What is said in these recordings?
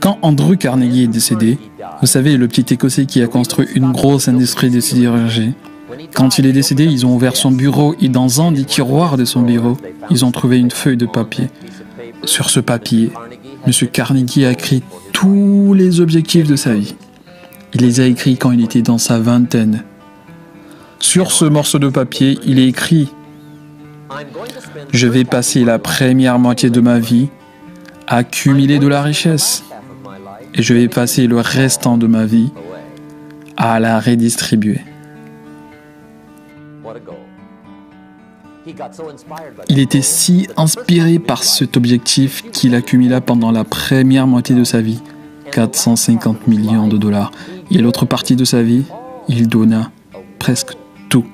Quand Andrew Carnegie est décédé, vous savez, le petit Écossais qui a construit une grosse industrie de sidérurgie, quand il est décédé, ils ont ouvert son bureau et dans un des tiroirs de son bureau, ils ont trouvé une feuille de papier. Sur ce papier, M. Carnegie a écrit tous les objectifs de sa vie. Il les a écrits quand il était dans sa vingtaine. Sur ce morceau de papier, il est écrit « Je vais passer la première moitié de ma vie à accumuler de la richesse et je vais passer le restant de ma vie à la redistribuer. » Il était si inspiré par cet objectif qu'il accumula pendant la première moitié de sa vie 450 millions de dollars. Et l'autre partie de sa vie, il donna presque tout.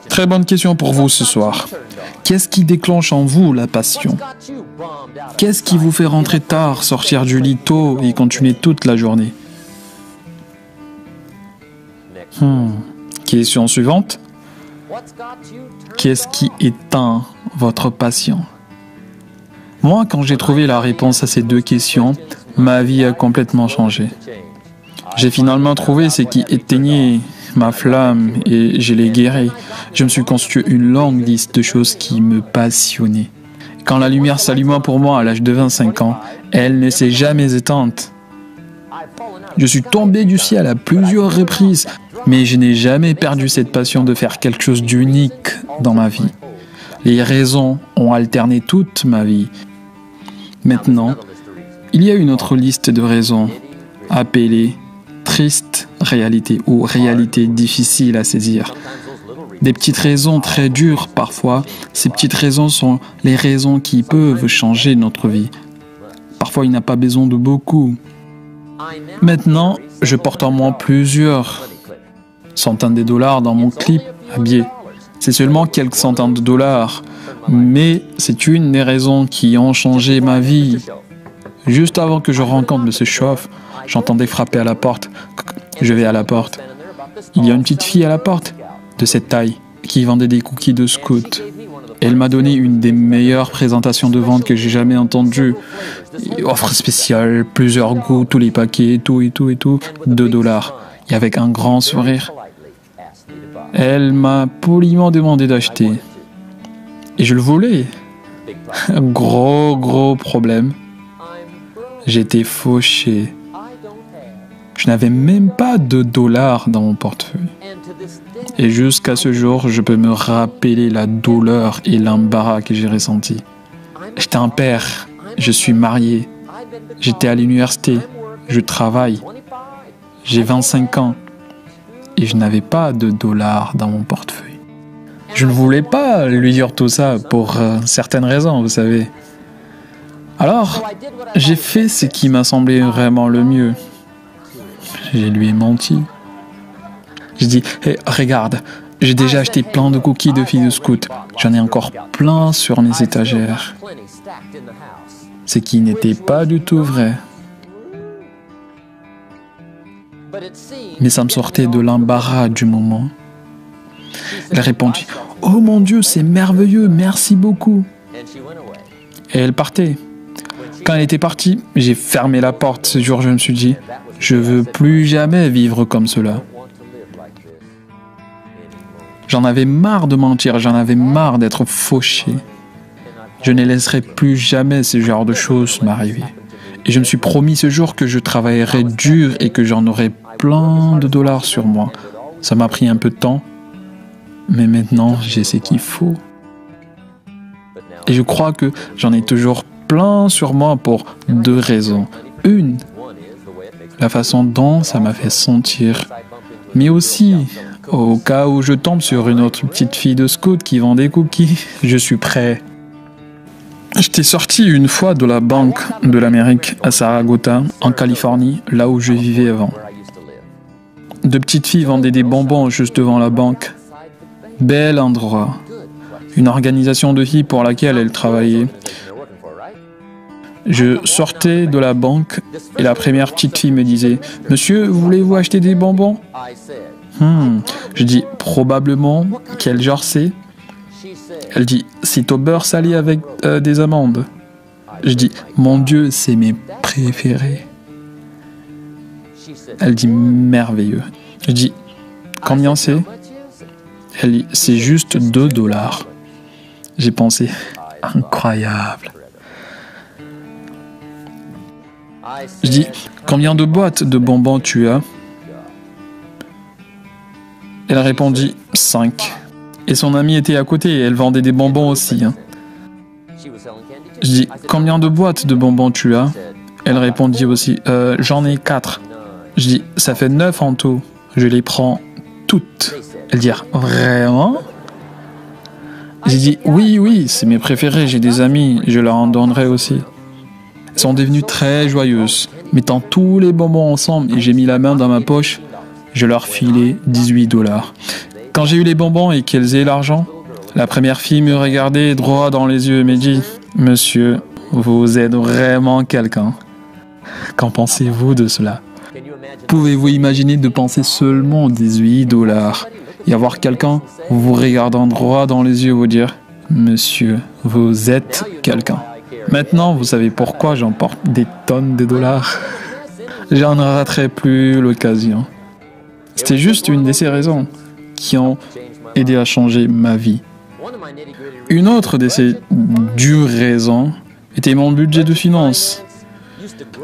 Très bonne question pour vous ce soir. Qu'est-ce qui déclenche en vous la passion? Qu'est-ce qui vous fait rentrer tard, sortir du lit tôt et continuer toute la journée? Question suivante. Qu'est-ce qui éteint votre passion? Moi, quand j'ai trouvé la réponse à ces deux questions, ma vie a complètement changé. J'ai finalement trouvé ce qui éteignait ma flamme et je l'ai guéri. Je me suis construit une longue liste de choses qui me passionnaient. Quand la lumière s'alluma pour moi à l'âge de 25 ans, elle ne s'est jamais éteinte. Je suis tombé du ciel à plusieurs reprises, mais je n'ai jamais perdu cette passion de faire quelque chose d'unique dans ma vie. Les raisons ont alterné toute ma vie. Maintenant, il y a une autre liste de raisons, appelée triste réalité ou réalité difficile à saisir. Des petites raisons très dures parfois, ces petites raisons sont les raisons qui peuvent changer notre vie. Parfois, il n'a pas besoin de beaucoup. Maintenant, je porte en moi plusieurs centaines de dollars dans mon clip habillé. C'est seulement quelques centaines de dollars, mais c'est une des raisons qui ont changé ma vie. Juste avant que je rencontre M. Schoff, j'entendais frapper à la porte. Je vais à la porte. Il y a une petite fille à la porte, de cette taille, qui vendait des cookies de scout. Elle m'a donné une des meilleures présentations de vente que j'ai jamais entendues. Offre spéciale, plusieurs goûts, tous les paquets, tout, 2 dollars. Et avec un grand sourire. Elle m'a poliment demandé d'acheter. Et je le voulais. Gros problème. J'étais fauché. Je n'avais même pas de dollars dans mon portefeuille. Et jusqu'à ce jour, je peux me rappeler la douleur et l'embarras que j'ai ressenti. J'étais un père, je suis marié, j'étais à l'université, je travaille, j'ai 25 ans et je n'avais pas de dollars dans mon portefeuille. Je ne voulais pas lui dire tout ça pour certaines raisons, vous savez. Alors, j'ai fait ce qui m'a semblé vraiment le mieux. Je lui ai menti. J'ai dit, hey, regarde, j'ai déjà acheté plein de cookies de filles de scout. J'en ai encore plein sur mes étagères. Ce qui n'était pas du tout vrai. Mais ça me sortait de l'embarras du moment. Elle répondit, oh mon Dieu, c'est merveilleux, merci beaucoup. Et elle partait. Quand elle était partie, j'ai fermé la porte. Ce jour, je me suis dit, je veux plus jamais vivre comme cela. J'en avais marre de mentir, j'en avais marre d'être fauché. Je ne laisserai plus jamais ce genre de choses m'arriver. Et je me suis promis ce jour que je travaillerais dur et que j'en aurais plein de dollars sur moi. Ça m'a pris un peu de temps, mais maintenant j'ai ce qu'il faut. Et je crois que j'en ai toujours plein sur moi pour 2 raisons. Une, la façon dont ça m'a fait sentir, mais aussi au cas où je tombe sur une autre petite fille de scout qui vend des cookies, je suis prêt. J'étais sorti une fois de la Banque de l'Amérique à Sarasota, en Californie, là où je vivais avant. 2 petites filles vendaient des bonbons juste devant la banque. Bel endroit. Une organisation de filles pour laquelle elles travaillaient. Je sortais de la banque et la première petite fille me disait « Monsieur, voulez-vous acheter des bonbons ?» Je dis « Probablement. Quel genre c'est ?» Elle dit « C'est au beurre salé avec des amandes. » Je dis, mon Dieu, c'est mes préférés. Elle dit, merveilleux. Je dis, combien c'est? Elle dit, c'est juste $2. J'ai pensé, incroyable. Je dis, combien de boîtes de bonbons tu as? Elle répondit, 5. Et son amie était à côté et elle vendait des bonbons aussi. Je dis, combien de boîtes de bonbons tu as? Elle répondit aussi, j'en ai 4. Je dis, ça fait 9 en tout. Je les prends toutes. Elle dit, vraiment? J'ai dit, oui, c'est mes préférés, j'ai des amis, je leur en donnerai aussi. Elles sont devenues très joyeuses, mettant tous les bonbons ensemble et j'ai mis la main dans ma poche, je leur filais $18. Quand j'ai eu les bonbons et qu'elles aient l'argent, la première fille me regardait droit dans les yeux et me dit, monsieur, vous êtes vraiment quelqu'un. Qu'en pensez-vous de cela? Pouvez-vous imaginer de penser seulement $18 et avoir quelqu'un vous regardant droit dans les yeux vous dire « Monsieur, vous êtes quelqu'un ». Maintenant, vous savez pourquoi j'emporte des tonnes de dollars. J'en raterai plus l'occasion. C'était juste une de ces raisons qui ont aidé à changer ma vie. Une autre de ces dures raisons était mon budget de finances.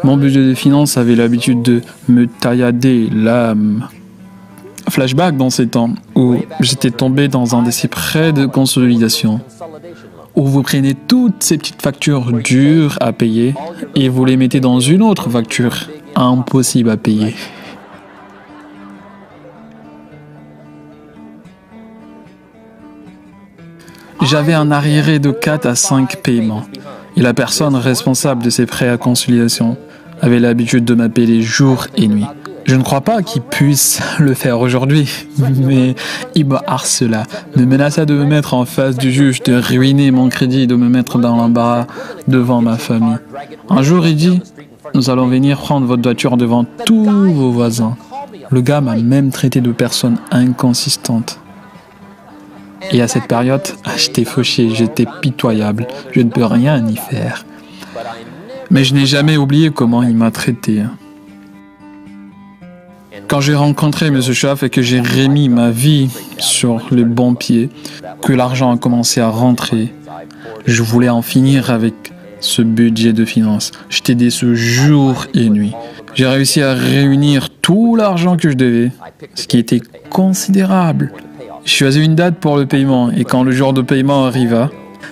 Mon budget de finances avait l'habitude de me taillader l'âme. Flashback dans ces temps où j'étais tombé dans un de ces prêts de consolidation, où vous prenez toutes ces petites factures dures à payer et vous les mettez dans une autre facture impossible à payer. J'avais un arriéré de 4 à 5 paiements et la personne responsable de ces prêts à conciliation avait l'habitude de m'appeler jour et nuit. Je ne crois pas qu'il puisse le faire aujourd'hui, mais il me harcela, me menaça de me mettre en face du juge, de ruiner mon crédit, de me mettre dans l'embarras devant ma famille. Un jour, il dit, nous allons venir prendre votre voiture devant tous vos voisins. Le gars m'a même traité de personne inconsistante. Et à cette période, j'étais fauché, j'étais pitoyable, je ne peux rien y faire. Mais je n'ai jamais oublié comment il m'a traité. Quand j'ai rencontré M. Schaff et que j'ai remis ma vie sur les bons pieds, que l'argent a commencé à rentrer, je voulais en finir avec ce budget de finances. Je t'aidais ce jour et nuit. J'ai réussi à réunir tout l'argent que je devais, ce qui était considérable. Je choisis une date pour le paiement et quand le jour de paiement arriva,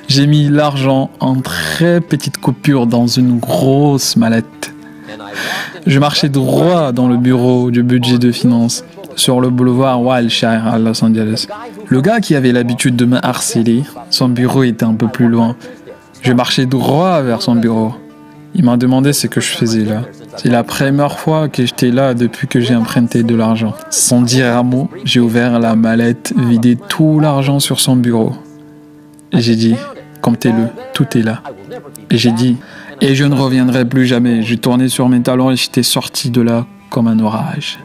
j'ai mis l'argent en très petites coupures dans une grosse mallette. Je marchais droit dans le bureau du budget de finances, sur le boulevard Wilshire à Los Angeles. Le gars qui avait l'habitude de me harceler, son bureau était un peu plus loin. Je marchais droit vers son bureau. Il m'a demandé ce que je faisais là. C'est la première fois que j'étais là depuis que j'ai emprunté de l'argent. Sans dire un mot, j'ai ouvert la mallette, vidé tout l'argent sur son bureau. Et j'ai dit, comptez-le, tout est là. Et j'ai dit, et je ne reviendrai plus jamais. J'ai tourné sur mes talons et j'étais sorti de là comme un orage.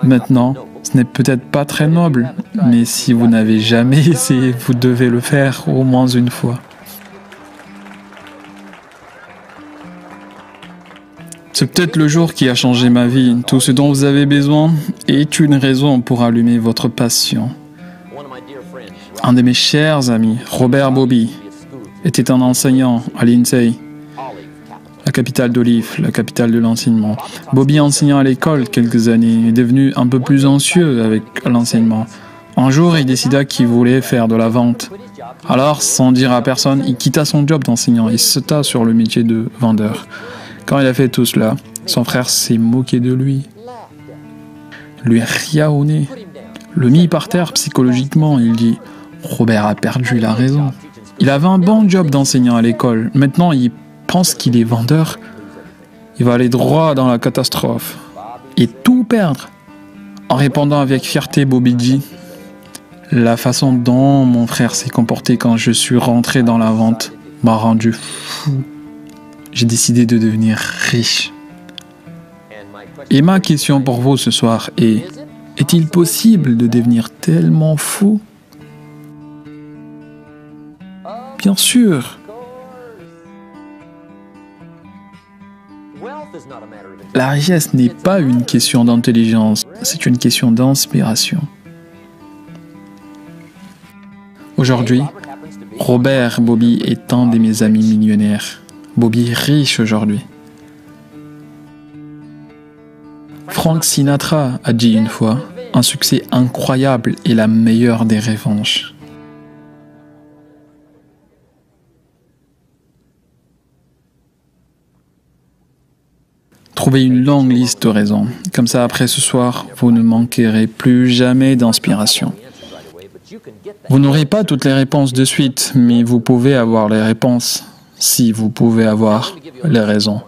Maintenant, ce n'est peut-être pas très noble, mais si vous n'avez jamais essayé, vous devez le faire au moins une fois. C'est peut-être le jour qui a changé ma vie. Tout ce dont vous avez besoin est une raison pour allumer votre passion. Un de mes chers amis, Robert Bobby, était un enseignant à l'INSEE, la capitale d'Olive, la capitale de l'enseignement. Bobby enseignant à l'école quelques années est devenu un peu plus anxieux avec l'enseignement. Un jour, il décida qu'il voulait faire de la vente. Alors, sans dire à personne, il quitta son job d'enseignant et sauta sur le métier de vendeur. Quand il a fait tout cela, son frère s'est moqué de lui, lui ria au nez, le mit par terre psychologiquement. Il dit « Robert a perdu la raison. Il avait un bon job d'enseignant à l'école. Maintenant, il pense qu'il est vendeur. Il va aller droit dans la catastrophe et tout perdre. » En répondant avec fierté, Bobby dit « La façon dont mon frère s'est comporté quand je suis rentré dans la vente m'a rendu fou. J'ai décidé de devenir riche. » Et ma question pour vous ce soir est, est-il possible de devenir tellement fou? Bien sûr. La richesse n'est pas une question d'intelligence, c'est une question d'inspiration. Aujourd'hui, Robert Bobby est un de mes amis millionnaires. Bobby est riche aujourd'hui. Frank Sinatra a dit une fois, un succès incroyable est la meilleure des revanches. Trouvez une longue liste de raisons. Comme ça, après ce soir, vous ne manquerez plus jamais d'inspiration. Vous n'aurez pas toutes les réponses de suite, mais vous pouvez avoir les réponses si vous pouvez avoir les raisons.